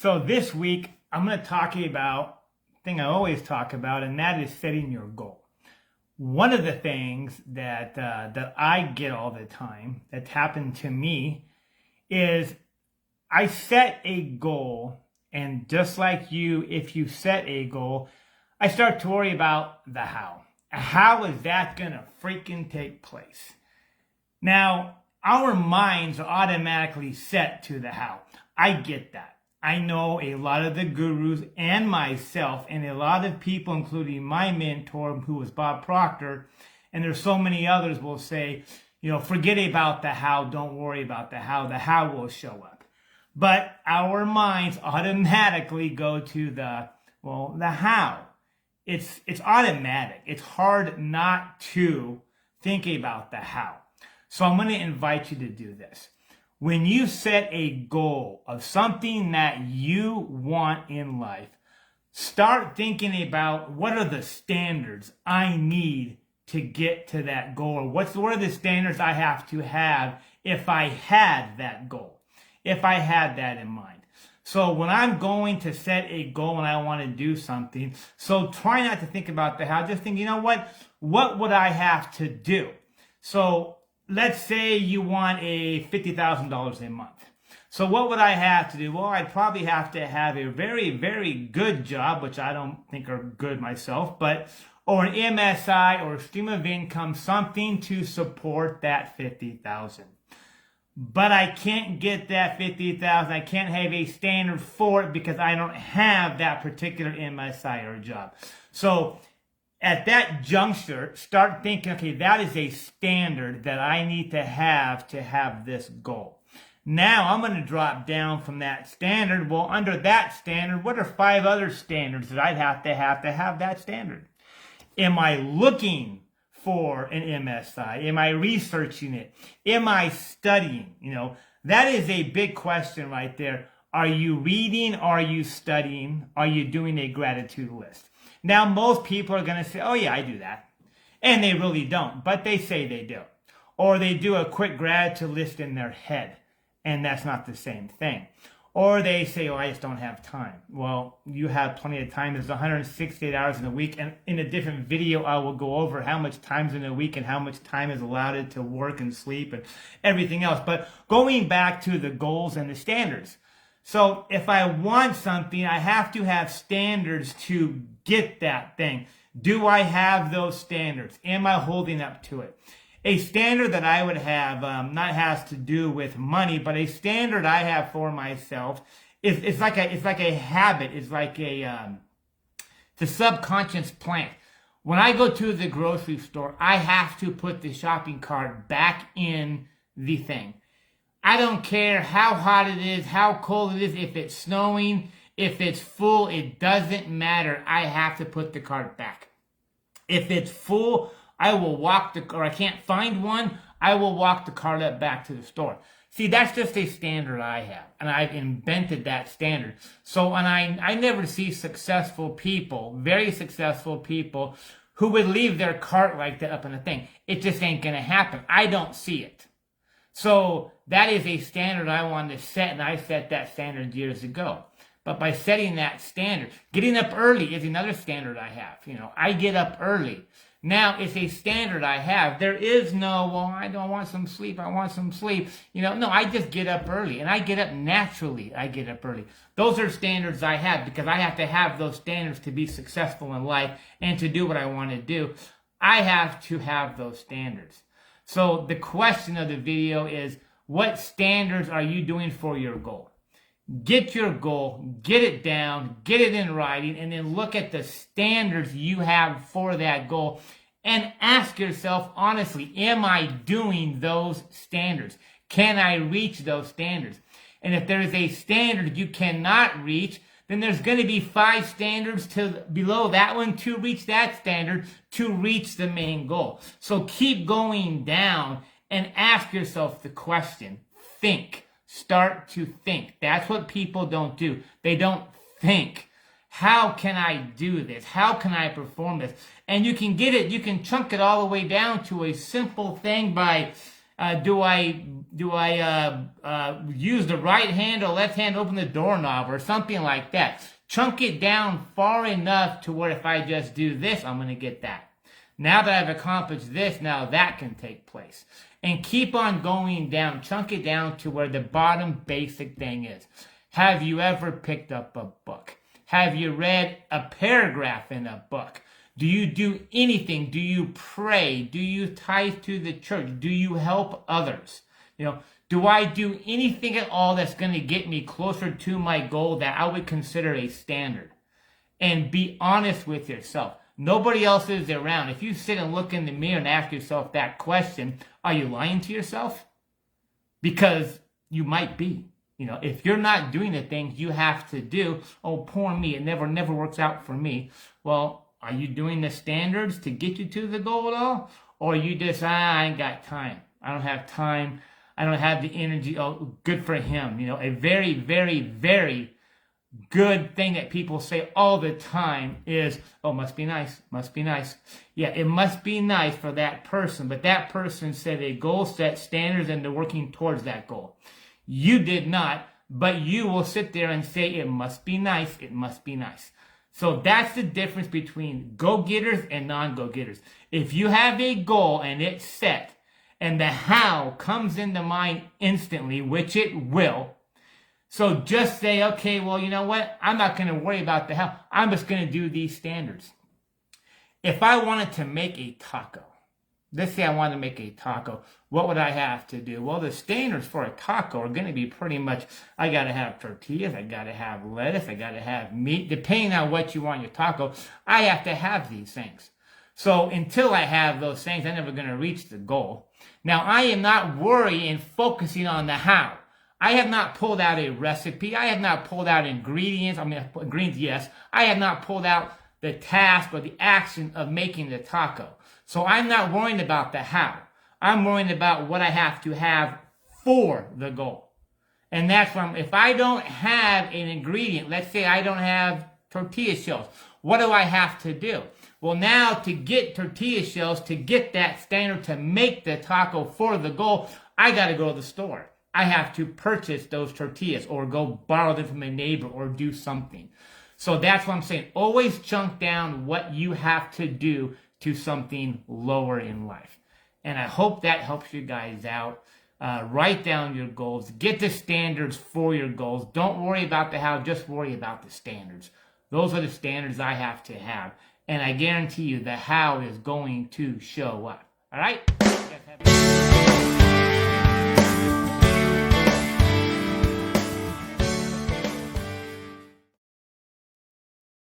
So this week, I'm going to talk about the thing I always talk about, and that is setting your goal. One of the things that I get all the time, that's happened to me, is I set a goal, and just like you, if you set a goal, I start to worry about the how. How is that going to freaking take place? Now, our minds are automatically set to the how. I get that. I know a lot of the gurus and myself and a lot of people, including my mentor, who was Bob Proctor, and there's so many others, will say, forget about the how, don't worry about the how will show up. But our minds automatically go to the how. It's automatic. It's hard not to think about the how. So I'm going to invite you to do this. When you set a goal of something that you want in life, start thinking about what are the standards I need to get to that goal, or what are the standards I have to have if I had that goal, if I had that in mind. So when I'm going to set a goal and I want to do something, so try not to think about the how, just think, what would I have to do? So let's say you want a $50,000 a month. So what would I have to do? Well, I'd probably have to have a very, very good job, which I don't think are good myself, or an MSI or a stream of income, something to support that $50,000. But I can't get that $50,000. I can't have a standard for it because I don't have that particular MSI or job. So at that juncture, start thinking, okay, that is a standard that I need to have this goal. Now I'm going to drop down from that standard. Well, under that standard, what are 5 other standards that I'd have to have that standard? Am I looking for an MSI? Am I researching it? Am I studying? That is a big question right there. Are you reading? Are you studying? Are you doing a gratitude list? Now, most people are going to say, oh yeah, I do that. And they really don't, but they say they do. Or they do a quick gratitude list in their head, and that's not the same thing. Or they say, oh, I just don't have time. Well, you have plenty of time. There's 168 hours in a week, and in a different video, I will go over how much time is in a week and how much time is allotted to work and sleep and everything else. But going back to the goals and the standards. So if I want something, I have to have standards to get that thing. Do I have those standards? Am I holding up to it? A standard that I would have not has to do with money, but a standard I have for myself is it's like a habit. It's like it's a subconscious plan. When I go to the grocery store, I have to put the shopping cart back in the thing. I don't care how hot it is, how cold it is, if it's snowing, if it's full, it doesn't matter. I have to put the cart back. If it's full, I will or I can't find one, I will walk the cart up back to the store. See, that's just a standard I have, and I've invented that standard. So, and I never see successful people, very successful people, who would leave their cart like that up in a thing. It just ain't going to happen. I don't see it. So that is a standard I wanted to set, and I set that standard years ago. But by setting that standard, getting up early is another standard I have. I get up early. Now it's a standard I have. There is no, I don't want some sleep. I want some sleep. No, I just get up early, and I get up naturally. I get up early. Those are standards I have because I have to have those standards to be successful in life and to do what I want to do. I have to have those standards. So the question of the video is, what standards are you doing for your goal? Get your goal, get it down, get it in writing, and then look at the standards you have for that goal and ask yourself honestly, am I doing those standards? Can I reach those standards? And if there is a standard you cannot reach, then there's going to be 5 standards below that one to reach that standard to reach the main goal. So keep going down and ask yourself the question. Think. Start to think. That's what people don't do. They don't think. How can I do this? How can I perform this? And you can get it, you can chunk it all the way down to a simple thing by Do I use the right hand or left hand to open the doorknob or something like that? Chunk it down far enough to where if I just do this, I'm going to get that. Now that I've accomplished this, now that can take place. And keep on going down. Chunk it down to where the bottom basic thing is. Have you ever picked up a book? Have you read a paragraph in a book? Do you do anything? Do you pray? Do you tithe to the church? Do you help others? Do I do anything at all that's going to get me closer to my goal that I would consider a standard? And be honest with yourself. Nobody else is around. If you sit and look in the mirror and ask yourself that question, are you lying to yourself? Because you might be. If you're not doing the things you have to do, oh, poor me, it never works out for me. Well, are you doing the standards to get you to the goal at all? Or you just, I ain't got time. I don't have time. I don't have the energy. Oh, good for him. A very, very, very good thing that people say all the time is, oh, must be nice, must be nice. Yeah, it must be nice for that person, but that person set a goal, set standards, and they're working towards that goal. You did not, but you will sit there and say, it must be nice, it must be nice. So that's the difference between go-getters and non-go-getters. If you have a goal and it's set, and the how comes into mind instantly, which it will, so just say, okay, well, you know what? I'm not going to worry about the how. I'm just going to do these standards. If I wanted to make a taco, let's say I wanted to make a taco, what would I have to do? Well, the standards for a taco are going to be pretty much, I got to have tortillas, I got to have lettuce, I got to have meat. Depending on what you want your taco, I have to have these things. So until I have those things, I'm never going to reach the goal. Now, I am not worrying and focusing on the how. I have not pulled out a recipe. I have not pulled out ingredients. Ingredients, yes. I have not pulled out the task or the action of making the taco. So I'm not worrying about the how. I'm worrying about what I have to have for the goal. And that's when, if I don't have an ingredient, let's say I don't have tortilla shells, what do I have to do? Well, now to get tortilla shells, to get that standard to make the taco for the goal, I got to go to the store. I have to purchase those tortillas or go borrow them from a neighbor or do something. So that's what I'm saying. Always chunk down what you have to do to something lower in life. And I hope that helps you guys out. Write down your goals. Get the standards for your goals. Don't worry about the how. Just worry about the standards. Those are the standards I have to have. And I guarantee you the how is going to show up. All right?